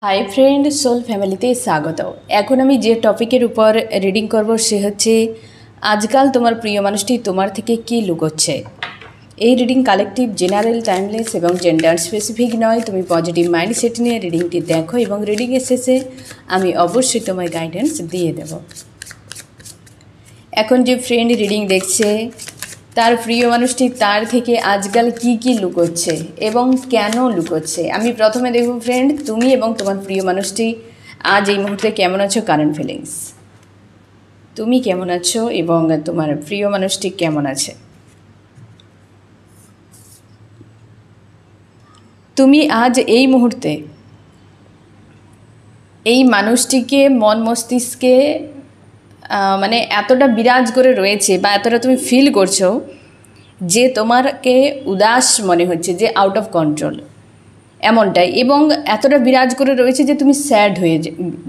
Hi friend, soul ফ্যামিলিতে স্বাগত। এখন আমি যে টপিকের উপর রিডিং করব সে হচ্ছে আজকাল তোমার প্রিয় মানুষটি তোমার থেকে কী লুকোচ্ছে। এই রিডিং কালেকটিভ, জেনারেল, টাইমলেস এবং জেন্ডার স্পেসিফিক নয়। তুমি পজিটিভ মাইন্ডসেট নিয়ে রিডিংটি দেখো এবং রিডিংয়ের শেষে আমি অবশ্যই তোমায় গাইডেন্স দিয়ে দেব। এখন যে ফ্রেন্ড রিডিং দেখছে তার প্রিয় মানুষটি তার থেকে আজকাল কি কি লুকোচ্ছে এবং কেন লুকোচ্ছে। আমি প্রথমে দেখব ফ্রেন্ড, তুমি এবং তোমার প্রিয় মানুষটি আজ এই মুহূর্তে কেমন আছো, কারেন্ট ফিলিংস। তুমি কেমন আছো এবং তোমার প্রিয় মানুষটি কেমন আছে। তুমি আজ এই মুহূর্তে এই মানুষটিকে মন মস্তিষ্কে মানে এতটা বিরাজ করে রয়েছে বা এতটা তুমি ফিল করছো যে তোমারকে উদাস মনে হচ্ছে, যে আউট অফ কন্ট্রোল এমনটাই, এবং এতটা বিরাজ করে রয়েছে যে তুমি স্যাড হয়ে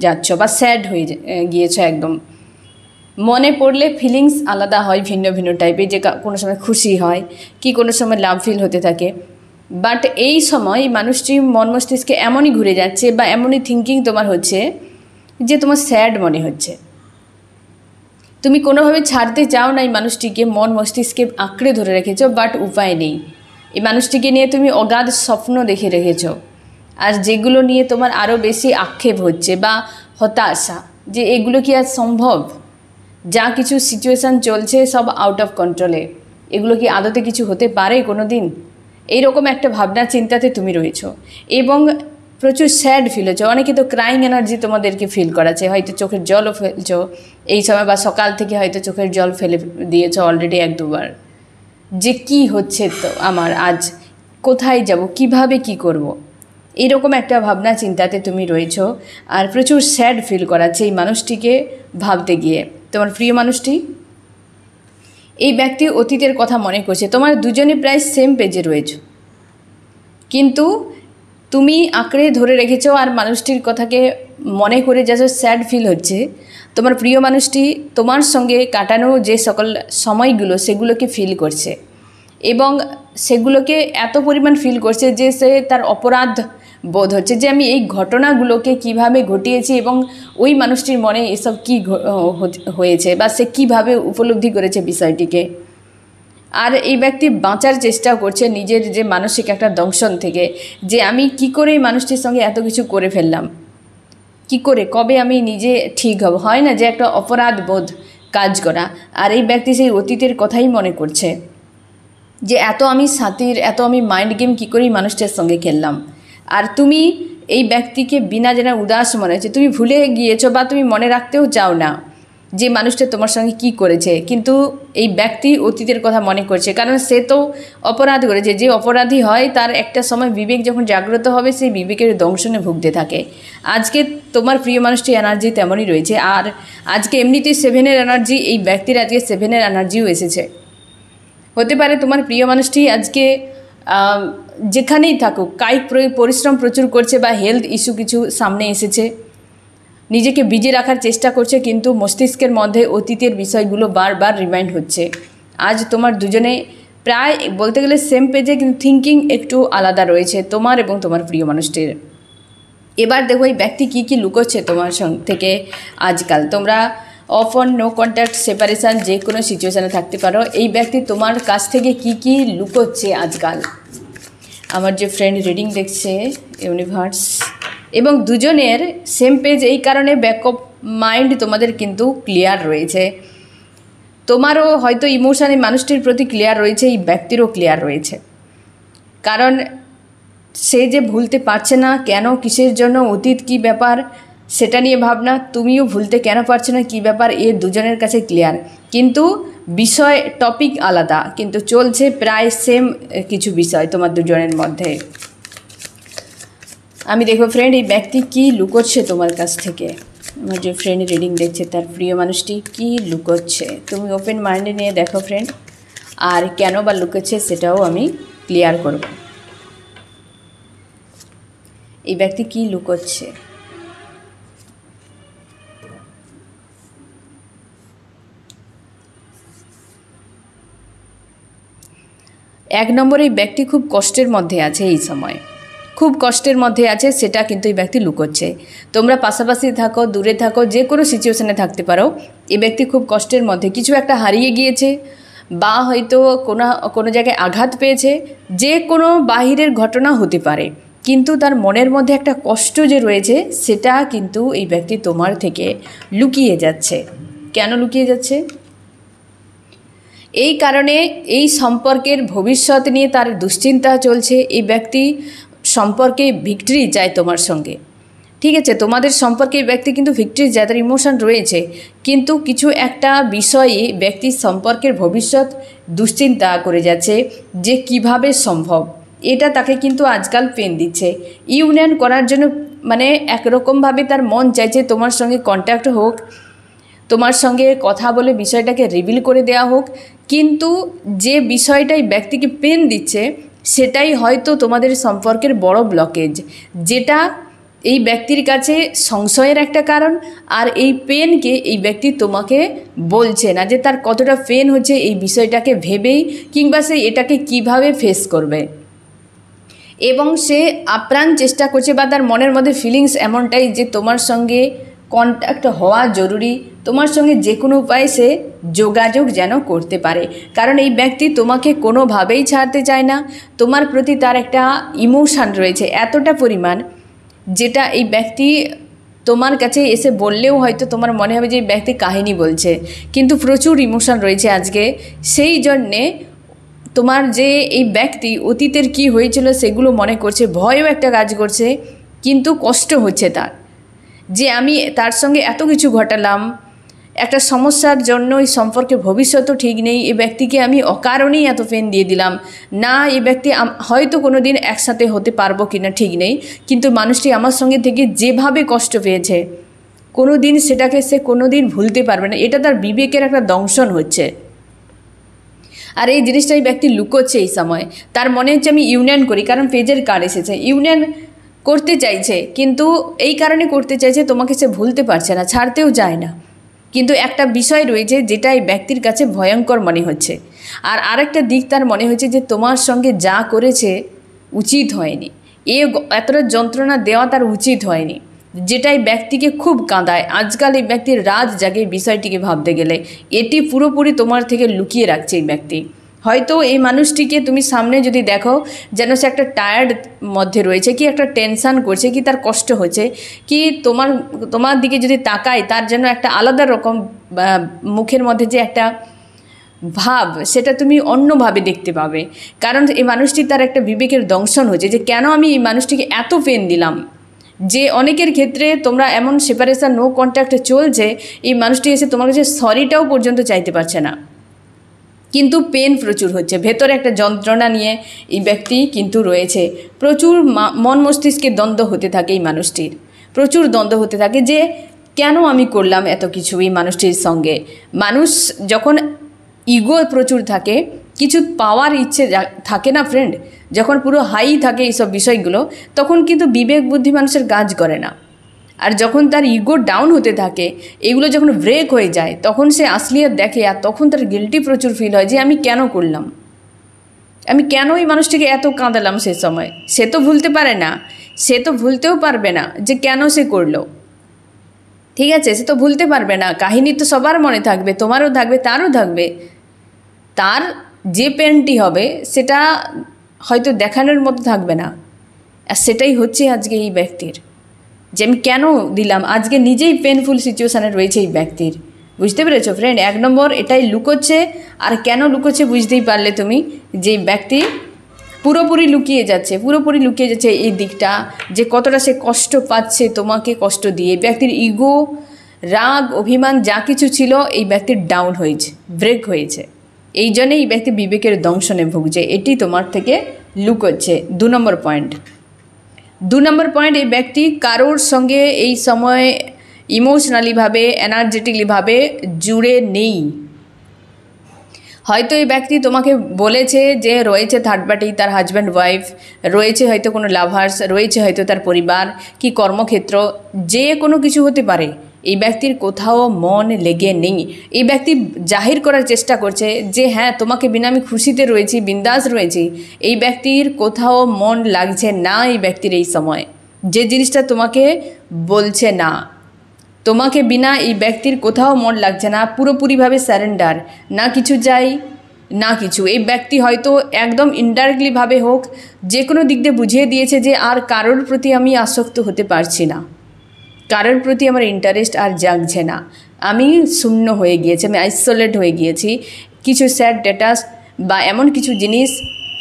যাচ্ছ বা স্যাড হয়ে গিয়েছো। একদম মনে পড়লে ফিলিংস আলাদা হয়, ভিন্ন ভিন্ন টাইপের, যে কোনো সময় খুশি হয় কি কোনো সময় লাভ ফিল হতে থাকে। বাট এই সময় মানুষটি মন মস্তিষ্কে এমনই ঘুরে যাচ্ছে বা এমনই থিঙ্কিং তোমার হচ্ছে যে তোমার স্যাড মনে হচ্ছে। তুমি কোনোভাবে ছাড়তে চাও না এই মানুষটিকে, মন মস্তিষ্কে আঁকড়ে ধরে রেখেছো, বাট উপায় নেই। এই মানুষটিকে নিয়ে তুমি অগাধ স্বপ্ন দেখে রেখেছো, আর যেগুলো নিয়ে তোমার আরও বেশি আক্ষেপ হচ্ছে বা হতাশা, যে এগুলো কি আজ সম্ভব। যা কিছু সিচুয়েশান চলছে সব আউট অফ কন্ট্রোলে, এগুলো কি আদতে কিছু হতে পারে কোনো দিন, এইরকম একটা ভাবনা চিন্তাতে তুমি রয়েছো এবং প্রচুর স্যাড ফিল হচ্ছে। অনেকে তো ক্রাইং এনার্জি তোমাদেরকে ফিল করাচ্ছে, হয়তো চোখের জলও ফেলছো এই সময়, বা সকাল থেকে হয়তো চোখের জল ফেলে দিয়েছো অলরেডি এক দুবার, যে কি হচ্ছে তো আমার আজ, কোথায় যাব, কিভাবে কি করব, এইরকম একটা ভাবনা চিন্তাতে তুমি রয়েছো। আর প্রচুর স্যাড ফিল করাচ্ছে এই মানুষটিকে ভাবতে গিয়ে। তোমার প্রিয় মানুষটি, এই ব্যক্তি অতীতের কথা মনে করছে। তোমার দুজনে প্রায় সেম পেজে রয়েছো, কিন্তু তুমি আঁকড়ে ধরে রেখেছো আর মানুষটির কথাকে মনে করে যা স্যাড ফিল হচ্ছে। তোমার প্রিয় মানুষটি তোমার সঙ্গে কাটানো যে সকল সময়গুলো সেগুলোকে ফিল করছে এবং সেগুলোকে এত পরিমাণ ফিল করছে যে সে তার অপরাধ বোধ হচ্ছে, যে আমি এই ঘটনাগুলোকে কিভাবে ঘটিয়েছি এবং ওই মানুষটির মনে এসব কী হয়েছে বা সে কীভাবে উপলব্ধি করেছে বিষয়টিকে। আর এই ব্যক্তি বাঁচার চেষ্টা করছে নিজের যে মানসিক একটা দংশন থেকে, যে আমি কি করে এই মানুষটির সঙ্গে এত কিছু করে ফেললাম, কি করে, কবে আমি নিজে ঠিক হব। হয় না যে একটা অপরাধ বোধ কাজ করা। আর এই ব্যক্তি সেই অতীতের কথাই মনে করছে, যে এত আমি সাথীর, এত আমি মাইন্ড গেম কী করেই মানুষটার সঙ্গে খেললাম। আর তুমি এই ব্যক্তিকে বিনা জানা উদাস মনে হচ্ছে, তুমি ভুলে গিয়েছো বা তুমি মনে রাখতেও চাও না যে মানুষটা তোমার সঙ্গে কি করেছে, কিন্তু এই ব্যক্তি অতীতের কথা মনে করছে, কারণ সে তো অপরাধ করেছে। যে অপরাধী হয় তার একটা সময় বিবেক যখন জাগ্রত হবে, সেই বিবেকের দংশনে ভুগতে থাকে। আজকে তোমার প্রিয় মানুষটি এনার্জি তেমনই রয়েছে। আর আজকে এমনিতেই 7-এর এনার্জি, এই ব্যক্তির আজকে 7-এর এনার্জিও এসেছে। হতে পারে তোমার প্রিয় মানুষটি আজকে যেখানেই থাকুক কায়িক পরিশ্রম প্রচুর করছে বা হেলথ ইস্যু কিছু সামনে এসেছে, নিজেকে বিজি রাখার চেষ্টা করছে, কিন্তু মস্তিষ্কের মধ্যে অতীতের বিষয়গুলো বারবার রিমাইন্ড হচ্ছে। আজ তোমার দুজনে প্রায় বলতে গেলে সেম পেজে, কিন্তু থিঙ্কিং একটু আলাদা রয়েছে তোমার এবং তোমার প্রিয় মানুষটির। এবার দেখো এই ব্যক্তি কী কী লুকোচ্ছে তোমার থেকে আজকাল। তোমরা off on no contact, separation, যে কোনো সিচুয়েশানে থাকতে পারো। এই ব্যক্তি তোমার কাছ থেকে কি কি লুকোচ্ছে আজকাল। আমার যে ফ্রেন্ড রিডিং দেখছে ইউনিভার্স, এবং দুজনের সেম পেজ, এই কারণে ব্যাকআপ মাইন্ড তোমাদের কিন্তু ক্লিয়ার রয়েছে। তোমারও হয়তো ইমোশান এই মানুষটির প্রতি ক্লিয়ার রয়েছে, এই ব্যক্তিরও ক্লিয়ার রয়েছে, কারণ সে যে ভুলতে পারছে না কেন, কিসের জন্য, অতীত কী ব্যাপার সেটা নিয়ে ভাবনা, তুমিও ভুলতে কেন পারছো না কী ব্যাপার, এ দুজনের কাছে ক্লিয়ার। কিন্তু বিষয় টপিক আলাদা, কিন্তু চলছে প্রায় সেম কিছু বিষয় তোমার দুজনের মধ্যে। আমি দেখো ফ্রেন্ড, এই ব্যক্তি কী লুকোচ্ছে তোমার কাছ থেকে। আমার যে ফ্রেন্ড রিডিং দেখছে তার প্রিয় মানুষটি কী লুকোচ্ছে, তুমি ওপেন মাইন্ডে নিয়ে দেখো ফ্রেন্ড, আর কেন বা লুকোচ্ছে সেটাও আমি ক্লিয়ার করব। এই ব্যক্তি কী লুকোচ্ছে। এক নম্বরে এই ব্যক্তি খুব কষ্টের মধ্যে আছে এই সময়, খুব কষ্টের মধ্যে আছে, সেটা কিন্তু এই ব্যক্তি লুকোচ্ছে। তোমরা পাশাপাশি থাকো, দূরে থাকো, যে কোনো সিচুয়েশানে থাকতে পারো, এই ব্যক্তি খুব কষ্টের মধ্যে, কিছু একটা হারিয়ে গিয়েছে বা হয়তো কোনো জায়গায় আঘাত পেয়েছে, যে কোনো বাহিরের ঘটনা হতে পারে, কিন্তু তার মনের মধ্যে একটা কষ্ট যে রয়েছে সেটা কিন্তু এই ব্যক্তি তোমার থেকে লুকিয়ে যাচ্ছে। কেন লুকিয়ে যাচ্ছে? এই কারণে এই সম্পর্কের ভবিষ্যৎ নিয়ে তার দুশ্চিন্তা চলছে। এই ব্যক্তি সম্পর্কে ভিক্টরি চায় তোমার সঙ্গে, ঠিক আছে? তোমাদের সম্পর্কে ব্যক্তি কিন্তু ভিক্টরি চায়, তার ইমোশন রয়েছে, কিন্তু কিছু একটা বিষয়ে ব্যক্তির সম্পর্কের ভবিষ্যৎ দুশ্চিন্তা করে যাচ্ছে যে কিভাবে সম্ভব, এটা তাকে কিন্তু আজকাল পেন দিচ্ছে। ইউনিয়ন করার জন্য মানে একরকমভাবে তার মন চাইছে তোমার সঙ্গে কন্ট্যাক্ট হোক, তোমার সঙ্গে কথা বলে বিষয়টাকে রিভিল করে দেওয়া হোক, কিন্তু যে বিষয়টাই ব্যক্তিকে পেন দিচ্ছে সেটাই হয়তো তোমাদের সম্পর্কের বড় ব্লকেজ, যেটা এই ব্যক্তির কাছে সংশয়ের একটা কারণ। আর এই পেনকে এই ব্যক্তি তোমাকে বলছে না যে তার কতটা পেন হচ্ছে এই বিষয়টাকে ভেবেই, কিংবা সে এটাকে কিভাবে ফেস করবে, এবং সে আপ্রাণ চেষ্টা করছে বা তার মনের মধ্যে ফিলিংস এমনটাই যে তোমার সঙ্গে কন্ট্যাক্ট হওয়া জরুরি, তোমার সঙ্গে যে কোনো উপায়ে সে যোগাযোগ যেন করতে পারে। কারণ এই ব্যক্তি তোমাকে কোনোভাবেই ছাড়তে চায় না, তোমার প্রতি তার একটা ইমোশান রয়েছে এতটা পরিমাণ, যেটা এই ব্যক্তি তোমার কাছে এসে বললেও হয়তো তোমার মনে হবে যে এই ব্যক্তি কাহিনী বলছে, কিন্তু প্রচুর ইমোশান রয়েছে আজকে। সেই জন্যে তোমার যে এই ব্যক্তি অতীতের কি হয়েছিল সেগুলো মনে করছে, ভয়ও একটা কাজ করছে, কিন্তু কষ্ট হচ্ছে তার যে আমি তার সঙ্গে এত কিছু ঘটালাম, একটা সমস্যার জন্য এই সম্পর্কে ভবিষ্যৎও ঠিক নেই, এই ব্যক্তিকে আমি অকারণেই এত পেন দিয়ে দিলাম না, এই ব্যক্তি হয়তো কোনো দিন একসাথে হতে পারবো কিনা ঠিক নেই, কিন্তু মানুষটি আমার সঙ্গে থেকে যেভাবে কষ্ট পেয়েছে কোনো দিন সেটাকে সে কোনো দিন ভুলতে পারবে না, এটা তার বিবেকের একটা দংশন হচ্ছে। আর এই জিনিসটা এই ব্যক্তি লুকোচ্ছে এই সময়, তার মনে হচ্ছে আমি ইউনিয়ন করি, কারণ পেজের কার্ড এসেছে, ইউনিয়ন করতে চাইছে, কিন্তু এই কারণে করতে চাইছে তোমাকে সে ভুলতে পারছে না, ছাড়তেও চায় না, কিন্তু একটা বিষয় রয়েছে যেটা এই ব্যক্তির কাছে ভয়ঙ্কর মনে হচ্ছে। আর আরেকটা দিক তার মনে হচ্ছে যে তোমার সঙ্গে যা করেছে উচিত হয়নি, এতটা যন্ত্রণা দেওয়া তার উচিত হয়নি, যেটাই ব্যক্তিকে খুব কাঁদায়। আজকাল এই ব্যক্তির রাজ জাগে বিষয়টিকে ভাবতে গেলে, এটি পুরোপুরি তোমার থেকে লুকিয়ে রাখছে এই ব্যক্তি। হয়তো এই মানুষটিকে তুমি সামনে যদি দেখো যেন সে একটা টায়ার্ড মধ্যে রয়েছে, কি একটা টেনশান করছে, কি তার কষ্ট হচ্ছে, কি তোমার দিকে যদি তাকায় তার যেন একটা আলাদা রকম মুখের মধ্যে যে একটা ভাব, সেটা তুমি অন্যভাবে দেখতে পাবে। কারণ এই মানুষটি তার একটা বিবেকের দংশন হচ্ছে যে কেন আমি এই মানুষটিকে এত পেন দিলাম, যে অনেকের ক্ষেত্রে তোমরা এমন সেপারেশন নো কন্ট্যাক্টে চলছে, এই মানুষটি এসে তোমার কাছে সরিটাও পর্যন্ত চাইতে পারছে না, কিন্তু পেন প্রচুর হচ্ছে, ভেতরে একটা যন্ত্রণা নিয়ে এই ব্যক্তি কিন্তু রয়েছে। প্রচুর মন মস্তিষ্কে দ্বন্দ্ব হতে থাকে এই মানুষটির, প্রচুর দ্বন্দ্ব হতে থাকে যে কেন আমি করলাম এত কিছু এই মানুষটির সঙ্গে। মানুষ যখন ইগো প্রচুর থাকে, কিছু পাওয়ার ইচ্ছে থাকে না ফ্রেন্ড, যখন পুরো হাই থাকে এইসব বিষয়গুলো, তখন কিন্তু বিবেক বুদ্ধি মানুষের কাজ করে না। আর যখন তার ইগো ডাউন হতে থাকে, এগুলো যখন ব্রেক হয়ে যায়, তখন সে আসলিয়াত দেখে, আর তখন তার গিল্টি প্রচুর ফিল হয় যে আমি কেন করলাম, আমি কেন এই মানুষটিকে এত কাঁদালাম। সে সময় সে তো ভুলতে পারে না, সে তো ভুলতেও পারবে না যে কেন সে করলো, ঠিক আছে? সে তো ভুলতে পারবে না, কাহিনী তো সবার মনে থাকবে, তোমারও থাকবে, তারও থাকবে। তার যে পেনটি হবে সেটা হয়তো দেখানোর মতো থাকবে না, আর সেটাই হচ্ছে আজকে এই ব্যক্তির, যে আমি কেন দিলাম। আজকে নিজেই পেনফুল সিচুয়েশানে রয়েছে এই ব্যক্তির, বুঝতে পেরেছো ফ্রেন্ড? 1 নম্বর এটাই লুকোচ্ছে। আর কেন লুকোচ্ছে বুঝতেই পারলে তুমি, যে ব্যক্তি পুরোপুরি লুকিয়ে যাচ্ছে এই দিকটা, যে কতটা সে কষ্ট পাচ্ছে তোমাকে কষ্ট দিয়ে। ব্যক্তির ইগো, রাগ, অভিমান যা কিছু ছিল এই ব্যক্তির ডাউন হয়েছে, ব্রেক হয়েছে, এই জন্যে এই ব্যক্তি বিবেকের দংশনে ভুগছে, এটি তোমার থেকে লুকোচ্ছে। 2 নম্বর পয়েন্ট, এই ব্যক্তি কারোর সঙ্গে এই সময় ইমোশনালিভাবে, এনার্জেটিকলিভাবে জুড়ে নেই। হয়তো এই ব্যক্তি তোমাকে বলেছে যে রয়েছে থার্ড পার্টি, তার হাজব্যান্ড ওয়াইফ রয়েছে, হয়তো কোনো লাভার্স রয়েছে, হয়তো তার পরিবার কি কর্মক্ষেত্র, যে কোনো কিছু হতে পারে। এই ব্যক্তির কোথাও মন লেগে নেই। এই ব্যক্তি জাহির করার চেষ্টা করছে যে হ্যাঁ তোমাকে বিনা আমি খুশিতে রয়েছি, বিন্দাস রয়েছি। এই ব্যক্তির কোথাও মন লাগছে না। এই ব্যক্তির এই সময় যে জিনিসটা তোমাকে বলছে না, তোমাকে বিনা এই ব্যক্তির কোথাও মন লাগছে না, পুরোপুরিভাবে স্যারেন্ডার, না কিছু চাই না কিছু। এই ব্যক্তি হয়তো একদম ইনডাইরেক্টলিভাবে হোক যে কোনো দিক দিয়ে বুঝিয়ে দিয়েছে যে আর কারোর প্রতি আমি আসক্ত হতে পারছি না, কারোর প্রতি আমার ইন্টারেস্ট আর জাগছে না, আমি শূন্য হয়ে গিয়েছি, আমি আইসোলেট হয়ে গিয়েছি। কিছু স্যাড স্ট্যাটাস বা এমন কিছু জিনিস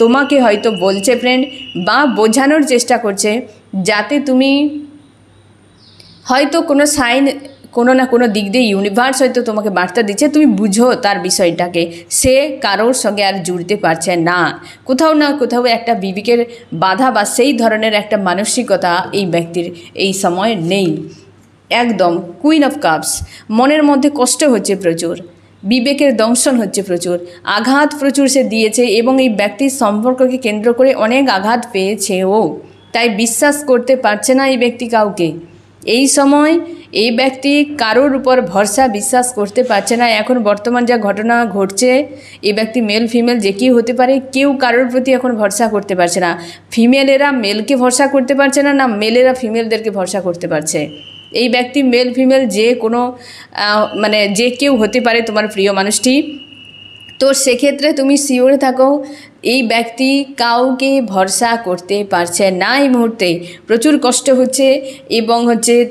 তোমাকে হয়তো বলছে ফ্রেন্ড, বা বোঝানোর চেষ্টা করছে যাতে তুমি হয়তো কোনো সাইন, কোনো না কোনো দিক দিয়ে ইউনিভার্স হয়তো তোমাকে বার্তা দিচ্ছে, তুমি বুঝো তার বিষয়টাকে। সে কারোর সঙ্গে আর জুড়তে পারছে না, কোথাও না কোথাও একটা বিবেকের বাধা বা সেই ধরনের একটা মানসিকতা এই ব্যক্তির এই সময় নেই। একদম কুইন অফ কাপস, মনের মধ্যে কষ্ট হচ্ছে প্রচুর, বিবেকের দংশন হচ্ছে প্রচুর, আঘাত প্রচুর সে দিয়েছে এবং এই ব্যক্তির সম্পর্ককে কেন্দ্র করে অনেক আঘাত পেয়েছেও, তাই বিশ্বাস করতে পারছে না এই ব্যক্তি কাউকে। এই সময় এই ব্যক্তি কারোর উপর ভরসা বিশ্বাস করতে পারছে না। এখন বর্তমান যা ঘটনা ঘটছে, এই ব্যক্তি মেল ফিমেল যে কেউ হতে পারে, কেউ কারোর প্রতি এখন ভরসা করতে পারছে না। ফিমেলেরা মেলকে ভরসা করতে পারছে না, না মেলেরা ফিমেলদেরকে ভরসা করতে পারছে। এই ব্যক্তি মেল ফিমেল যে কোনো মানে যে কেউ হতে পারে তোমার প্রিয় মানুষটি। তো সেক্ষেত্রে তুমি শিওরে থাকো এই ব্যক্তি কাউকে ভরসা করতে পারছে না এই মুহূর্তে, প্রচুর কষ্ট হচ্ছে এবং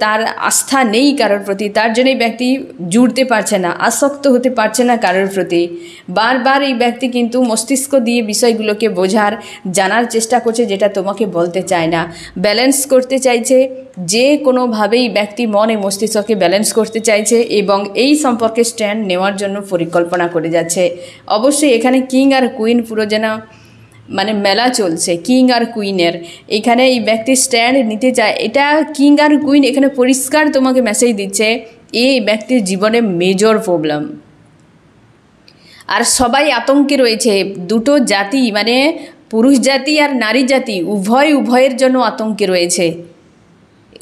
তার আস্থা নেই কারোর প্রতি, তার জন্য এই ব্যক্তি জুড়তে পারছে না, আসক্ত হতে পারছে না কারোর প্রতি। বারবার এই ব্যক্তি কিন্তু মস্তিষ্ক দিয়ে বিষয়গুলোকে বোঝার জানার চেষ্টা করছে, যেটা তোমাকে বলতে চায় না। ব্যালেন্স করতে চাইছে, যে কোনোভাবেই ব্যক্তি মনে মস্তিষ্ককে ব্যালেন্স করতে চাইছে এবং এই সম্পর্কে স্ট্যান্ড নেওয়ার জন্য পরিকল্পনা করে যাচ্ছে। অবশ্যই এখানে কিং আর কুইন পুরো যেন মানে মেলা চলছে, কিং আর কুইনের। এখানে এই ব্যক্তি স্ট্যান্ড নিতে চায়, এটা কিং আর কুইন এখানে পরিষ্কার তোমাকে মেসেজ দিচ্ছে এই ব্যক্তির জীবনে মেজর প্রবলেম। আর সবাই আতঙ্কে রয়েছে, দুটো জাতি মানে পুরুষ জাতি আর নারী জাতি উভয়ের জন্য আতঙ্কে রয়েছে,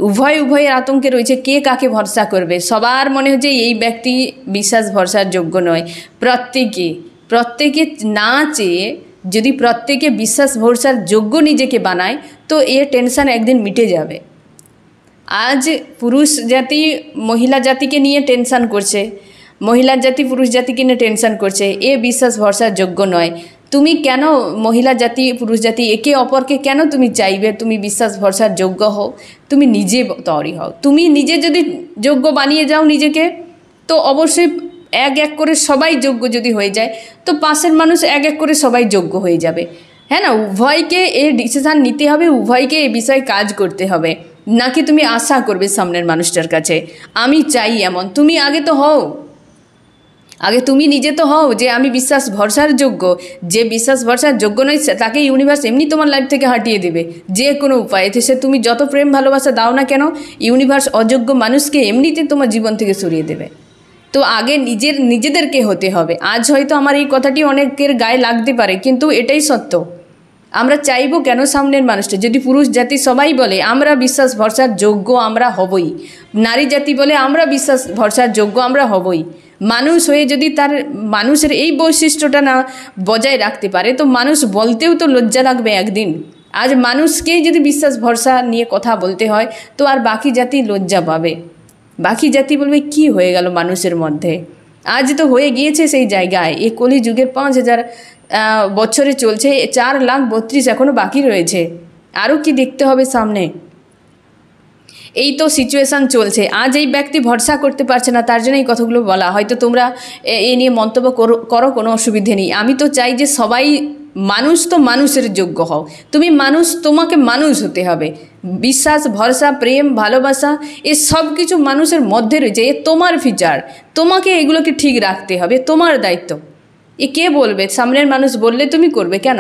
উভয়ের আতঙ্কে রয়েছে। কে কাকে ভরসা করবে? সবার মনে হচ্ছে এই ব্যক্তি বিশ্বাস ভরসার যোগ্য নয়। প্রত্যেকে না চেয়ে যদি প্রত্যেকে বিশ্বাস ভরসার যোগ্য নিজেকে বানায় তো এ টেনশন একদিন মিটে যাবে। আজ পুরুষ জাতি মহিলা জাতিকে নিয়ে টেনশন করছে, মহিলা জাতি পুরুষ জাতিকে নিয়ে টেনশন করছে, এ বিশ্বাস ভরসার যোগ্য নয়। তুমি কেন মহিলা জাতি পুরুষ জাতি একে অপরকে কেন তুমি চাইবে তুমি বিশ্বাস ভরসার যোগ্য হও? তুমি নিজে তৈরি হও। তুমি নিজে যদি যোগ্য বানিয়ে যাও নিজেকে, তো অবশ্যই এক করে সবাই যোগ্য যদি হয়ে যায় তো পাশের মানুষ এক করে সবাই যোগ্য হয়ে যাবে। হ্যাঁ না, উভয়কে এই ডিসিশান নিতে হবে, উভয়কে এ বিষয়ে কাজ করতে হবে। নাকি তুমি আশা করবে সামনের মানুষটার কাছে আমি চাই এমন। তুমি আগে তো হও, আগে তুমি নিজে তো হও যে আমি বিশ্বাস ভরসার যোগ্য। যে বিশ্বাস ভরসার যোগ্য নয় তাকে ইউনিভার্স এমনি তোমার লাইফ থেকে হাঁটিয়ে দেবে যে কোনো উপায়ে। সে তুমি যত প্রেম ভালোবাসা দাও না কেন, ইউনিভার্স অযোগ্য মানুষকে এমনিতে তোমার জীবন থেকে সরিয়ে দেবে। তো আগে নিজেদেরকে হতে হবে। আজ হয়তো আমার এই কথাটি অনেকের গায়ে লাগতে পারে, কিন্তু এটাই সত্য। আমরা চাইবো কেন সামনের মানুষটা? যদি পুরুষ জাতি সবাই বলে আমরা বিশ্বাস ভরসার যোগ্য আমরা হবই, নারী জাতি বলে আমরা বিশ্বাস ভরসার যোগ্য আমরা হবই, মানুষ হয়ে যদি তার মানুষের এই বৈশিষ্ট্যটা না বজায় রাখতে পারে তো মানুষ বলতেও তো লজ্জা লাগবে একদিন। আজ মানুষকেই যদি বিশ্বাস ভরসা নিয়ে কথা বলতে হয় তো আর বাকি জাতি লজ্জা পাবে, বাকি জাতি বলবে কি হয়ে গেল মানুষের মধ্যে। আজ তো হয়ে গিয়েছে সেই জায়গায়, এই কলিযুগের 5000 বছরে চলছে, 4,32,000 এখনও বাকি রয়েছে, আরও কি দেখতে হবে সামনে। এই তো সিচুয়েশান চলছে। আজ এই ব্যক্তি ভরসা করতে পারছে না, তার জন্য এই কথাগুলো বলা। হয়তো তোমরা এ নিয়ে মন্তব্য করো, কোনো অসুবিধে নেই। আমি তো চাই যে সবাই মানুষ তো মানুষের যোগ্য হও। তুমি মানুষ, তোমাকে মানুষ হতে হবে। বিশ্বাস ভরসা প্রেম ভালোবাসা এ সব কিছু মানুষের মধ্যে রয়েছে, এ তোমার ফিচার। তোমাকে এগুলোকে ঠিক রাখতে হবে, তোমার দায়িত্ব। এ কে বলবে? সামনের মানুষ বললে তুমি করবে কেন?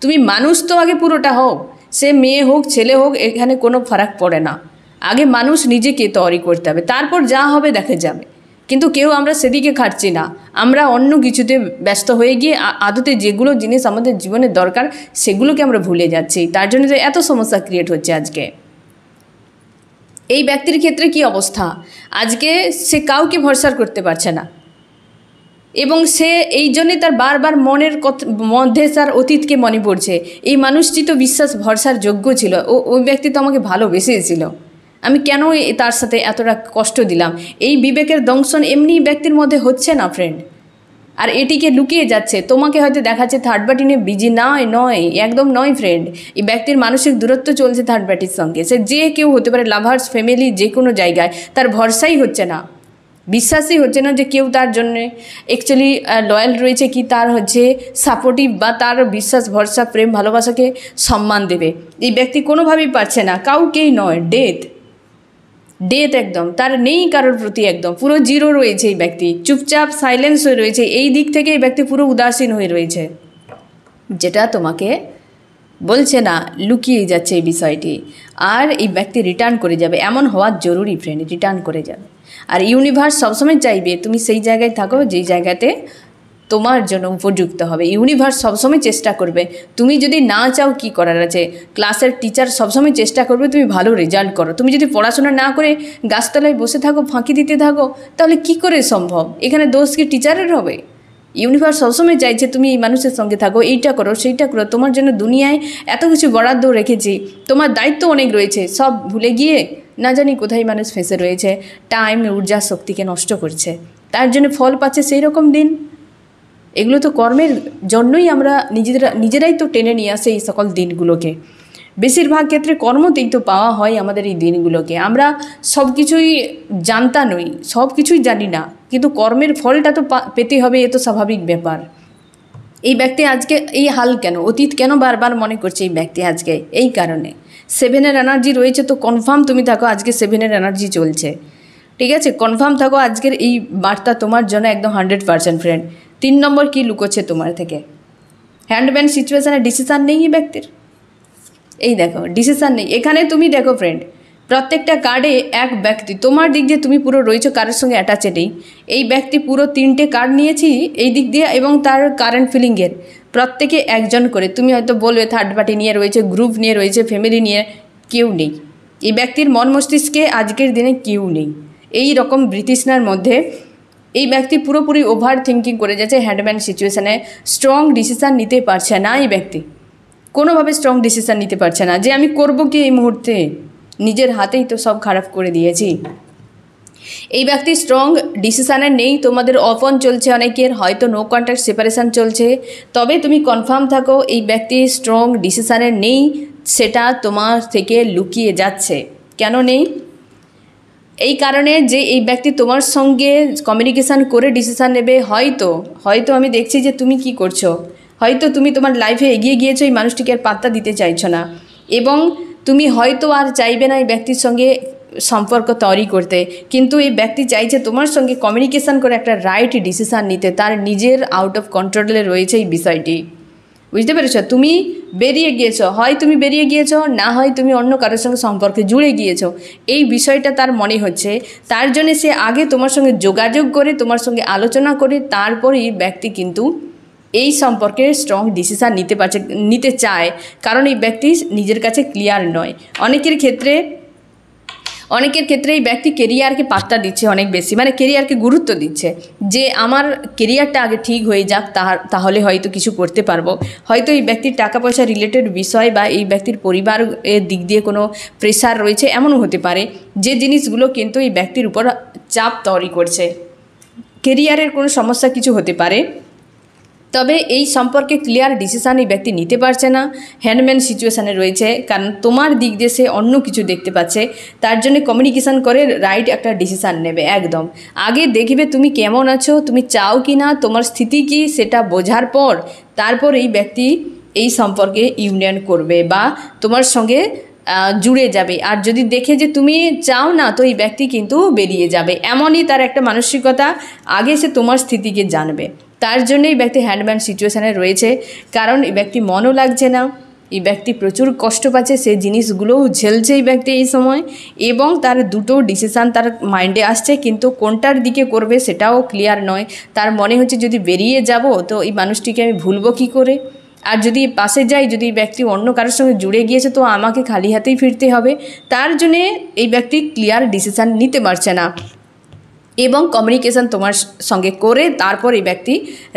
তুমি মানুষ তো আগে পুরোটা হও, সে মেয়ে হোক ছেলে হোক এখানে কোনো ফারাক পড়ে না। আগে মানুষ নিজেকে তৈরি করতে হবে, তারপর যা হবে দেখা যাবে। কিন্তু কেউ আমরা সেদিকে খাটছি না, আমরা অন্য কিছুতে ব্যস্ত হয়ে গিয়ে আদতে যেগুলো জিনিস আমাদের জীবনে দরকার সেগুলোকে আমরা ভুলে যাচ্ছি। তার জন্য তো এত সমস্যা ক্রিয়েট হচ্ছে আজকে। এই ব্যক্তির ক্ষেত্রে কি অবস্থা, আজকে সে কাউকে ভরসা করতে পারছে না এবং সে এই জন্যে তার বারবার মনের মধ্যে তার অতীতকে মনে পড়ছে। এই মানুষটি তো বিশ্বাস ভরসার যোগ্য ছিল, ওই ব্যক্তি তো আমাকে ভালোবেসেছিল, আমি কেন তার সাথে এতটা কষ্ট দিলাম। এই বিবেকের দংশন এমনি ব্যক্তির মধ্যে হচ্ছে না ফ্রেন্ড, আর এটিকে লুকিয়ে যাচ্ছে। তোমাকে হয়তো দেখাচ্ছে থার্ড পার্টি নিয়ে বিজি, নয় একদম নয় ফ্রেন্ড। এই ব্যক্তির মানসিক দূরত্ব চলছে থার্ড পার্টির সঙ্গে, সে যে কেউ হতে পারে, লাভার্স, ফ্যামিলি, যে কোনো জায়গায় তার ভরসাই হচ্ছে না, বিশ্বাসই হচ্ছে না যে কেউ তার জন্য অ্যাকচুয়ালি লয়াল রয়েছে, কি তার হচ্ছে সাপোর্টিভ বা তার বিশ্বাস, ভরসা, প্রেম, ভালোবাসাকে সম্মান দেবে। এই ব্যক্তি কোনোভাবেই পারছে না, কাউকেই নয়। ডেথ একদম তার নেই কারোর প্রতি, একদম পুরো জিরো রয়েছে এই ব্যক্তি, চুপচাপ সাইলেন্স হয়ে রয়েছে। এই দিক থেকে এই ব্যক্তি পুরো উদাসীন হয়ে রয়েছে, যেটা তোমাকে বলছে না, লুকিয়ে যাচ্ছে এই বিষয়টি। আর এই ব্যক্তি রিটার্ন করে যাবে, এমন হওয়া জরুরি ফ্রেন্ড, রিটার্ন করে যাবে। আর ইউনিভার্স সবসময় চাইবে তুমি সেই জায়গায় থাকো যেই জায়গাতে তোমার জন্য উপযুক্ত হবে। ইউনিভার্স সবসময় চেষ্টা করবে, তুমি যদি না চাও কি করার আছে। ক্লাসের টিচার সবসময় চেষ্টা করবে তুমি ভালো রেজাল্ট করো। তুমি যদি পড়াশোনা না করে গাছতলায় বসে থাকো, ফাঁকি দিতে থাকো, তাহলে কি করে সম্ভব? এখানে দোষ কি টিচারের হবে? ইউনিভার্স সবসময় চাইছে তুমি এই মানুষের সঙ্গে থাকো, এইটা করো, সেইটা করো। তোমার জন্য দুনিয়ায় এত কিছু বরাদ্দ রেখেছি, তোমার দায়িত্ব অনেক রয়েছে, সব ভুলে গিয়ে না জানি কোথায় মানুষ ফেঁসে রয়েছে, টাইম, ঊর্জা, শক্তিকে নষ্ট করছে, তার জন্য ফল পাচ্ছে সেই রকম দিন। এগুলো তো কর্মের জন্যই আমরা নিজেরাই তো টেনে নিয়ে আসে এই সকল দিনগুলোকে। বেশিরভাগ ক্ষেত্রে কর্মতেই তো পাওয়া হয় আমাদের এই দিনগুলোকে। আমরা সব কিছুই জানতা নই, সব কিছুই জানি না, কিন্তু কর্মের ফলটা তো পেতে হবে, এ তো স্বাভাবিক ব্যাপার। এই ব্যক্তি আজকে এই হাল কেন, অতীত কেন বারবার মনে করছে এই ব্যক্তি আজকে? এই কারণে 7-এর এনার্জি রয়েছে, তো কনফার্ম তুমি থাকো আজকে 7-এর এনার্জি চলছে, ঠিক আছে? কনফার্ম থাকো, আজকের এই বার্তা তোমার জন্য একদম 100% ফ্রেন্ড। 3 নম্বর কি লুকোচ্ছে তোমার থেকে? হ্যান্ডম্যান সিচুয়েশানে ডিসিশান নেই এই ব্যক্তির, এই দেখো ডিসিশান নেই এখানে। তুমি দেখো ফ্রেন্ড, প্রত্যেকটা কার্ডে এক ব্যক্তি তোমার দিক দিয়ে তুমি পুরো রয়েছো কারোর সঙ্গে অ্যাটাচে নেই। এই ব্যক্তি পুরো 3টে কার্ড নিয়েছি এই দিক দিয়ে, এবং তার কারেন্ট ফিলিংয়ের প্রত্যেকে একজন করে। তুমি হয়তো বলবে থার্ড পার্টি নিয়ে রয়েছে, গ্রুপ নিয়ে রয়েছে, ফ্যামিলি নিয়ে, কেউ নেই। এই ব্যক্তির মন মস্তিষ্কে আজকের দিনে কেউ নেই। এই রকম বৃতৃষ্ণার মধ্যে এই ব্যক্তি পুরোপুরি ওভার থিঙ্কিং করে যাচ্ছে। হ্যান্ডম্যান সিচুয়েশানে স্ট্রং ডিসিশান নিতে পারছে না এই ব্যক্তি, কোনোভাবে স্ট্রং ডিসিশান নিতে পারছে না যে আমি করব কি এই মুহূর্তে, নিজের হাতেই তো সব খারাপ করে দিয়েছি। এই ব্যক্তি স্ট্রং ডিসিশানে নেই। তোমাদের অপন চলছে অনেকের, হয়তো নো কন্ট্যাক্ট সেপারেশান চলছে, তবে তুমি কনফার্ম থাকো এই ব্যক্তি স্ট্রং ডিসিশানে নেই, সেটা তোমার থেকে লুকিয়ে যাচ্ছে। কেন নেই? এই কারণে যে এই ব্যক্তি তোমার সঙ্গে কমিউনিকেশান করে ডিসিশান নেবে। হয়তো আমি দেখছি যে তুমি কি করছো, হয়তো তুমি তোমার লাইফে এগিয়ে গিয়েছো, এই মানুষটিকে আর পাত্তা দিতে চাইছো না, এবং তুমি হয়তো আর চাইবে না এই ব্যক্তির সঙ্গে সম্পর্ক তৈরি করতে, কিন্তু এই ব্যক্তি চাইছে তোমার সঙ্গে কমিউনিকেশান করে একটা রাইট ডিসিশান নিতে। তার নিজের আউট অফ কন্ট্রোলে রয়েছে এই বিষয়টি, বুঝতে পেরেছ? তুমি বেরিয়ে গিয়েছো, হয় তুমি বেরিয়ে গিয়েছো, না হয় তুমি অন্য কারোর সঙ্গে সম্পর্কে জুড়ে গিয়েছো। এই বিষয়টা তার মনে হচ্ছে, তার জন্য সে আগে তোমার সঙ্গে যোগাযোগ করে, তোমার সঙ্গে আলোচনা করে তারপরেই ব্যক্তি কিন্তু এই সম্পর্কে স্ট্রং ডিসিশান নিতে চায়, কারণ এই ব্যক্তি নিজের কাছে ক্লিয়ার নয়। অনেকের ক্ষেত্রে এই ব্যক্তি কেরিয়ারকে পাত্তা দিচ্ছে অনেক বেশি, মানে কেরিয়ারকে গুরুত্ব দিচ্ছে, যে আমার কেরিয়ারটা আগে ঠিক হয়ে যাক, তাহলে হয়তো কিছু করতে পারবো। হয়তো এই ব্যক্তির টাকা পয়সা রিলেটেড বিষয় বা এই ব্যক্তির পরিবারের দিক দিয়ে কোনো প্রেশার রয়েছে, এমনও হতে পারে যে জিনিসগুলো কিন্তু এই ব্যক্তির উপর চাপ তৈরি করছে। কেরিয়ারের কোনো সমস্যা কিছু হতে পারে, তবে এই সম্পর্কে ক্লিয়ার ডিসিশান এই ব্যক্তি নিতে পারছে না, হ্যান্ডম্যান সিচুয়েশানে রয়েছে, কারণ তোমার দিক দিয়ে সে অন্য কিছু দেখতে পাচ্ছে। তার জন্য কমিউনিকেশান করে রাইট একটা ডিসিশান নেবে। একদম আগে দেখবে তুমি কেমন আছো, তুমি চাও কি না, তোমার স্থিতি কি, সেটা বোঝার পর তারপর এই ব্যক্তি এই সম্পর্কে ইউনিয়ন করবে বা তোমার সঙ্গে জুড়ে যাবে। আর যদি দেখে যে তুমি চাও না, তো এই ব্যক্তি কিন্তু বেরিয়ে যাবে। এমনই তার একটা মানসিকতা, আগে সে তোমার স্থিতিকে জানবে। তার জন্য এই ব্যক্তি হ্যান্ডম্যান সিচুয়েশানে রয়েছে, কারণ এই ব্যক্তি মনও লাগছে না, এই ব্যক্তি প্রচুর কষ্ট পাচ্ছে, সেই জিনিসগুলোও ঝেলছে এই ব্যক্তি এই সময়, এবং তার দুটো ডিসিশান তার মাইন্ডে আসছে, কিন্তু কোনটার দিকে করবে সেটাও ক্লিয়ার নয়। তার মনে হচ্ছে যদি বেরিয়ে যাব তো এই মানুষটিকে আমি ভুলবো কী করে, আর যদি পাশে যাই, যদি এই ব্যক্তি অন্য কারোর সঙ্গে জুড়ে গিয়েছে, তো আমাকে খালি হাতেই ফিরতে হবে। তার জন্যে এই ব্যক্তি ক্লিয়ার ডিসিশান নিতে পারছে না এবং কমিউনিকেশান তোমার সঙ্গে করে তারপর এই ব্যক্তি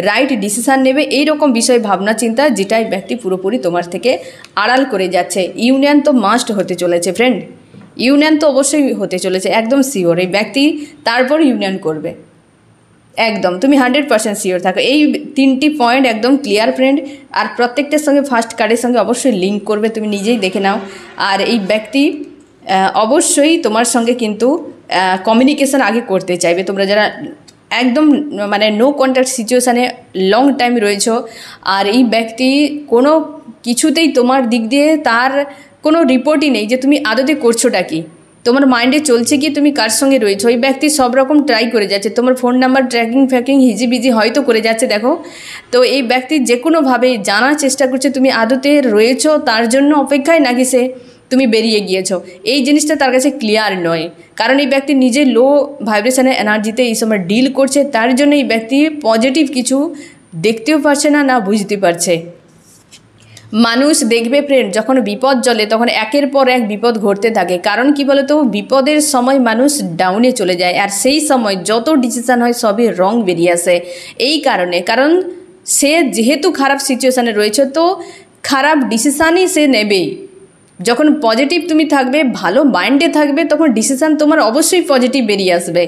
রাইট ডিসিশান নেবে, এই রকম বিষয় ভাবনা চিন্তা, যেটা এই ব্যক্তি পুরোপুরি তোমার থেকে আড়াল করে যাচ্ছে। ইউনিয়ন তো মাস্ট হতে চলেছে ফ্রেন্ড, ইউনিয়ন তো অবশ্যই হতে চলেছে, একদম শিওর। এই ব্যক্তি তারপর ইউনিয়ন করবে, একদম তুমি 100% শিওর থাকো। এই 3টি পয়েন্ট একদম ক্লিয়ার ফ্রেন্ড। আর প্রত্যেকটার সঙ্গে ফার্স্ট কার্ডের সঙ্গে অবশ্যই লিঙ্ক করবে, তুমি নিজেই দেখে নাও। আর এই ব্যক্তি অবশ্যই তোমার সঙ্গে কিন্তু কমিউনিকেশান আগে করতে চাইবে। তোমরা যারা একদম মানে নো কন্ট্যাক্ট সিচুয়েশানে লং টাইম রয়েছো, আর এই ব্যক্তি কোনো কিছুতেই তোমার দিক দিয়ে তার কোনো রিপোর্টই নেই যে তুমি আদতে করছোটা কি, তোমার মাইন্ডে চলছে কি তুমি কার সঙ্গে রয়েছো। ওই ব্যক্তি সব রকম ট্রাই করে যাচ্ছে, তোমার ফোন নাম্বার ট্র্যাকিং হিজিবিজি হয়তো করে যাচ্ছে, দেখো। তো এই ব্যক্তি যে কোনোভাবে জানার চেষ্টা করছে তুমি আদতে রয়েছো, তার জন্য অপেক্ষায় নাকি সে তুমি বেরিয়ে গিয়েছো, এই জিনিসটা তার কাছে ক্লিয়ার নয়। কারণ এই ব্যক্তি নিজে লো ভাইব্রেশনের এনার্জিতে এই সময় ডিল করছে, তার জন্য এই ব্যক্তি পজিটিভ কিছু দেখতেও পারছে না, না বুঝতে পারছে। মানুষ দেখবে ফ্রেন্ড, যখন বিপদ চলে তখন একের পর এক বিপদ ঘটতে থাকে। কারণ কি বলতো, বিপদের সময় মানুষ ডাউনে চলে যায়, আর সেই সময় যত ডিসিশান হয় সবই রং বেরিয়ে আসে। এই কারণে, কারণ সে যেহেতু খারাপ সিচুয়েশানে রয়েছে, তো খারাপ ডিসিশানই সে নেবেই। যখন পজিটিভ তুমি থাকবে, ভালো মাইন্ডে থাকবে, তখন ডিসিশান তোমার অবশ্যই পজিটিভ বেরিয়ে আসবে।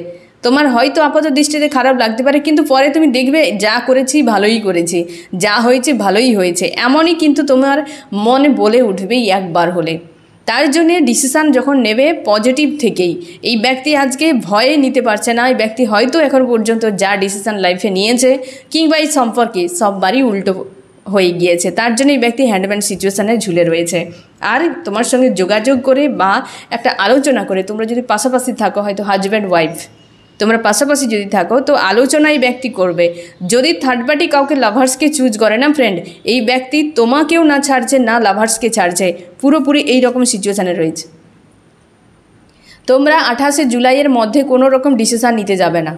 তোমার হয়তো আপাত দৃষ্টিতে খারাপ লাগতে পারে, কিন্তু পরে তুমি দেখবে যা করেছি ভালোই করেছি, যা হয়েছে ভালোই হয়েছে, এমনই কিন্তু তোমার মনে বলে উঠবেই একবার হলে। তার জন্যে ডিসিশান যখন নেবে পজিটিভ থেকেই। এই ব্যক্তি আজকে ভয়ে নিতে পারছে না, এই ব্যক্তি হয়তো এখন পর্যন্ত যা ডিসিশান লাইফে নিয়েছে কিংবা এই সম্পর্কে সববারই উল্টো হয়ে গিয়েছে, তার জন্য এই ব্যক্তি হ্যান্ডম্যান সিচুয়েশানে ঝুলে রয়েছে। আর তোমার সঙ্গে যোগাযোগ করে বা একটা আলোচনা করে, তোমরা যদি পাশাপাশি থাকো, হয়তো হাজব্যান্ড ওয়াইফ তোমরা পাশাপাশি যদি থাকো, তো আলোচনাই ব্যক্তি করবে। যদি থার্ড পার্টি কাউকে লাভার্সকে চুজ করে না ফ্রেন্ড, এই ব্যক্তি তোমাকেও না ছাড়ছে, না লাভার্সকে ছাড়ছে, পুরোপুরি এই রকম সিচুয়েশানে রয়েছে। তোমরা 28শে জুলাইয়ের মধ্যে কোনো রকম ডিসিশান নিতে যাবে না,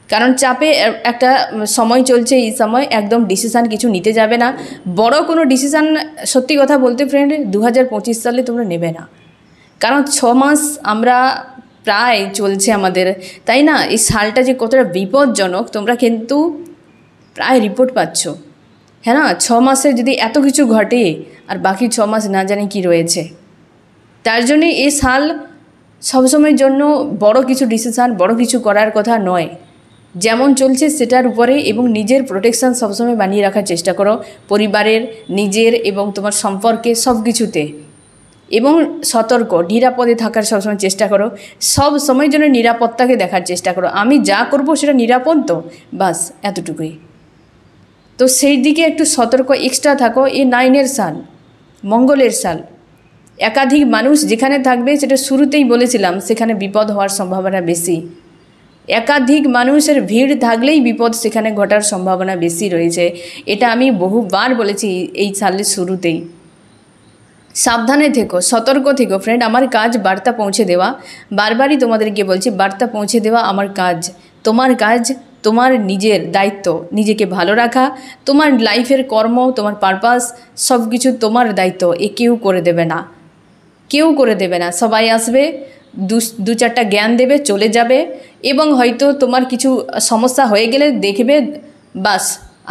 কারণ চাপে একটা সময় চলছে, এই সময় একদম ডিসিশান কিছু নিতে যাবে না। বড় কোনো ডিসিশান, সত্যি কথা বলতে ফ্রেন্ড, 2025 সালে তোমরা নেবে না। কারণ 6 মাস আমরা প্রায় চলছে আমাদের, তাই না? এই সালটা যে কতটা বিপজ্জনক তোমরা কিন্তু প্রায় রিপোর্ট পাচ্ছ, হ্যাঁ না? 6 মাসে যদি এত কিছু ঘটে আর বাকি 6 মাস না জানি কি রয়েছে। তার জন্যে এই সাল সবসময়ের জন্য বড় কিছু ডিসিশান, বড় কিছু করার কথা নয়। যেমন চলছে সেটার উপরে এবং নিজের প্রোটেকশান সবসময় বানিয়ে রাখার চেষ্টা করো, পরিবারের, নিজের এবং তোমার সম্পর্কে সব কিছুতে। এবং সতর্ক, নিরাপদে থাকার সবসময় চেষ্টা করো, সব সময় জন্য নিরাপত্তাকে দেখার চেষ্টা করো। আমি যা করব সেটা নিরাপদ তো, বাস এতটুকুই। তো সেই দিকে একটু সতর্ক এক্সট্রা থাকো। এই 9-এর সাল, মঙ্গলের সাল, একাধিক মানুষ যেখানে থাকবে, সেটা শুরুতেই বলেছিলাম, সেখানে বিপদ হওয়ার সম্ভাবনা বেশি। একাধিক মানুষের ভিড় থাকলেই বিপদ সেখানে ঘটার সম্ভাবনা বেশি রয়েছে। এটা আমি বহুবার বলেছি এই সালের শুরুতেই। সাবধানে থেকো, সতর্ক থেকো ফ্রেন্ড। আমার কাজ বার্তা পৌঁছে দেওয়া, বারবারই তোমাদেরকে বলছি, বার্তা পৌঁছে দেওয়া আমার কাজ। তোমার কাজ, তোমার নিজের দায়িত্ব, নিজেকে ভালো রাখা, তোমার লাইফের কর্ম, তোমার পারপাস, সব কিছু তোমার দায়িত্ব। এ কেউ করে দেবে না, কেউ করে দেবে না। সবাই আসবে, দু চারটা জ্ঞান দেবে, চলে যাবে, এবং হয়তো তোমার কিছু সমস্যা হয়ে গেলে দেখবে, বাস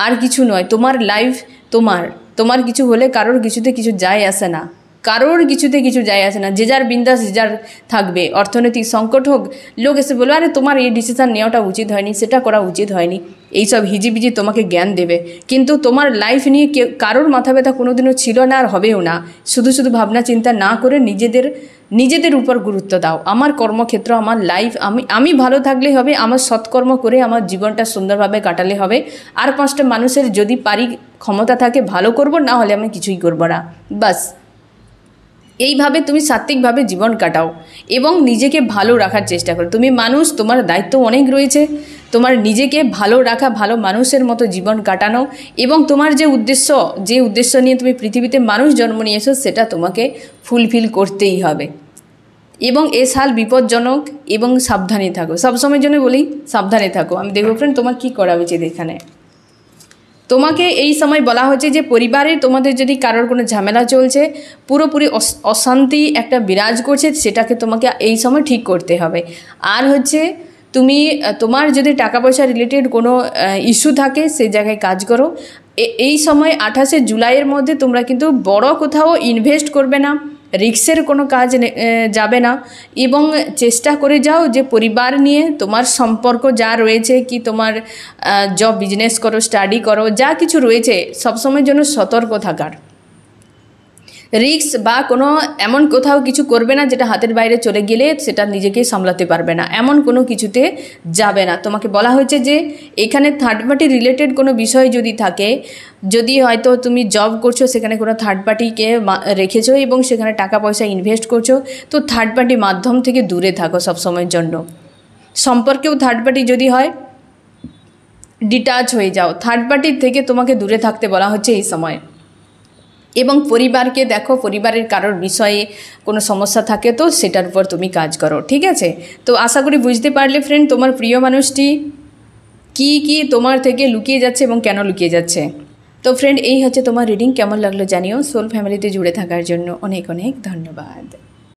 আর কিছু নয়। তোমার লাইফ তোমার কিছু হলে কারোর কিছুতে কিছু যায় আসে না, কারোর কিছুতে কিছু যায় আসে না। যে যার বিন্দাস যে যার থাকবে। অর্থনৈতিক সংকট হোক, লোক এসে বলবে আরে তোমার এই ডিসিশান নেওয়াটা উচিত হয়নি, সেটা করা উচিত হয়নি, এইসব হিজিবিজি তোমাকে জ্ঞান দেবে। কিন্তু তোমার লাইফ নিয়ে কারোর মাথা ব্যথা কোনোদিনও ছিল না আর হবেও না। শুধু শুধু ভাবনা চিন্তা না করে নিজেদের উপর গুরুত্ব দাও। আমার কর্মক্ষেত্র, আমার লাইফ, আমি ভালো থাকলেই হবে, আমার সৎকর্ম করে আমার জীবনটা সুন্দরভাবে কাটালে হবে। আর 5টা মানুষের যদি পারি, ক্ষমতা থাকে, ভালো করব, না হলে আমি কিছুই করব না, বাস। এইভাবে তুমি সাত্ত্বিকভাবে জীবন কাটাও এবং নিজেকে ভালো রাখার চেষ্টা করো। তুমি মানুষ, তোমার দায়িত্ব অনেক রয়েছে। তোমার নিজেকে ভালো রাখা, ভালো মানুষের মতো জীবন কাটানো, এবং তোমার যে উদ্দেশ্য নিয়ে তুমি পৃথিবীতে মানুষ জন্ম নিয়েছো, সেটা তোমাকে ফুলফিল করতেই হবে। এবং এ সাল বিপজ্জনক, এবং সাবধানে থাকো। সবসময়ের জন্য বলি সাবধানে থাকো। আমি দেখবো ফ্রেন্ড তোমার কী করা উচিত এখানে। তোমাকে এই সময় বলা হচ্ছে যে পরিবারে তোমাদের যদি কারোর কোনো ঝামেলা চলছে, পুরোপুরি অশান্তি একটা বিরাজ করছে, সেটাকে তোমাকে এই সময় ঠিক করতে হবে। আর হচ্ছে তুমি তোমার যদি টাকা পয়সা রিলেটেড কোনো ইস্যু থাকে সেই জায়গায় কাজ করো। এই সময় 28শে জুলাইয়ের মধ্যে তোমরা কিন্তু বড় কোথাও ইনভেস্ট করবে না, রিস্কের কোনো কাজ যাবে না, এবং চেষ্টা করে যাও যে পরিবার নিয়ে তোমার সম্পর্ক যা রয়েছে, কি তোমার জব বিজনেস করো, স্টাডি করো, যা কিছু রয়েছে সবসময়ের জন্য সতর্ক থাকার। রিস্ক বা কোনো এমন কোথাও কিছু করবে না যেটা হাতের বাইরে চলে গেলে সেটা নিজেকেই সামলাতে পারবে না, এমন কোনো কিছুতে যাবে না। তোমাকে বলা হয়েছে যে এখানে থার্ড পার্টি রিলেটেড কোনো বিষয় যদি থাকে, যদি হয়তো তুমি জব করছো সেখানে কোনো থার্ড পার্টিকে রেখেছো এবং সেখানে টাকা পয়সা ইনভেস্ট করছো, তো থার্ড পার্টি মাধ্যম থেকে দূরে থাকো সবসময়ের জন্য। সম্পর্কেও থার্ড পার্টি যদি হয় ডিটাচ হয়ে যাও, থার্ড পার্টির থেকে তোমাকে দূরে থাকতে বলা হচ্ছে এই সময়। এবং পরিবারকে দেখো, পরিবারের কারোর বিষয়ে কোনো সমস্যা থাকে তো সেটার উপর তুমি কাজ করো, ঠিক আছে? তো আশা করি বুঝতে পারলে ফ্রেন্ড তোমার প্রিয় মানুষটি কি তোমার থেকে লুকিয়ে যাচ্ছে এবং কেন লুকিয়ে যাচ্ছে। তো ফ্রেন্ড এই হচ্ছে তোমার রিডিং। কেমন লাগলো জানিও। সোল ফ্যামিলিতে জুড়ে থাকার জন্য অনেক অনেক ধন্যবাদ।